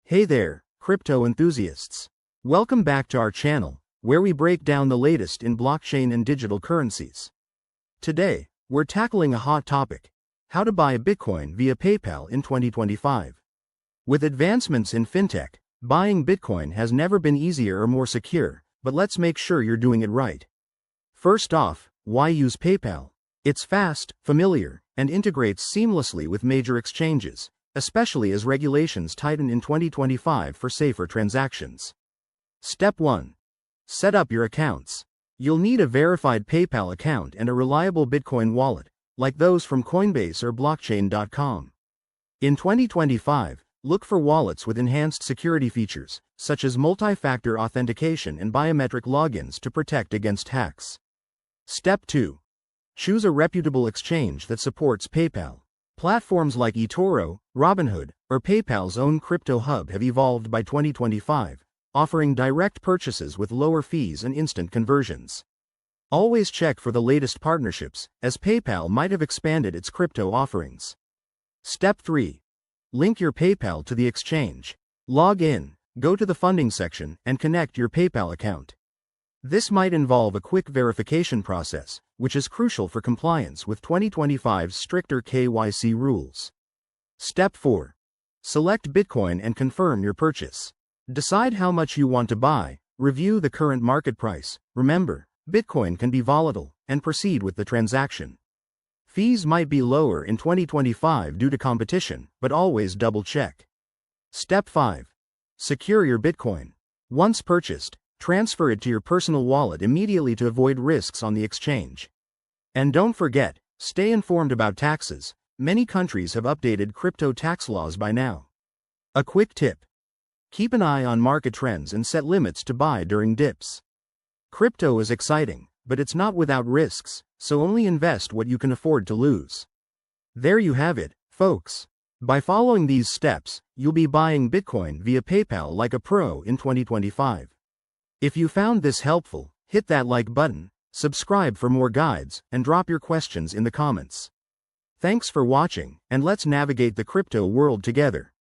Hey there, crypto enthusiasts. Welcome back to our channel, where we break down the latest in blockchain and digital currencies. Today, we're tackling a hot topic: how to buy Bitcoin via PayPal in 2025. With advancements in fintech, buying Bitcoin has never been easier or more secure, but let's make sure you're doing it right. First off, why use PayPal? It's fast, familiar, and integrates seamlessly with major exchanges, especially as regulations tighten in 2025 for safer transactions. Step 1. Set up your accounts. You'll need a verified PayPal account and a reliable Bitcoin wallet, like those from Coinbase or Blockchain.com. In 2025, look for wallets with enhanced security features, such as multi-factor authentication and biometric logins to protect against hacks. Step 2. Choose a reputable exchange that supports PayPal. Platforms like eToro, Robinhood, or PayPal's own Crypto Hub have evolved by 2025, offering direct purchases with lower fees and instant conversions. Always check for the latest partnerships, as PayPal might have expanded its crypto offerings. Step 3. Link your PayPal to the exchange. Log in, go to the funding section, and connect your PayPal account. This might involve a quick verification process, which is crucial for compliance with 2025's stricter KYC rules. Step 4. Select Bitcoin and confirm your purchase. Decide how much you want to buy, review the current market price. Remember, Bitcoin can be volatile, and proceed with the transaction. Fees might be lower in 2025 due to competition, but always double-check. Step 5. Secure your Bitcoin. Once purchased, transfer it to your personal wallet immediately to avoid risks on the exchange. And don't forget, stay informed about taxes. Many countries have updated crypto tax laws by now. A quick tip: keep an eye on market trends and set limits to buy during dips. Crypto is exciting, but it's not without risks, so only invest what you can afford to lose. There you have it, folks. By following these steps, you'll be buying Bitcoin via PayPal like a pro in 2025. If you found this helpful, hit that like button, subscribe for more guides, and drop your questions in the comments. Thanks for watching, and let's navigate the crypto world together.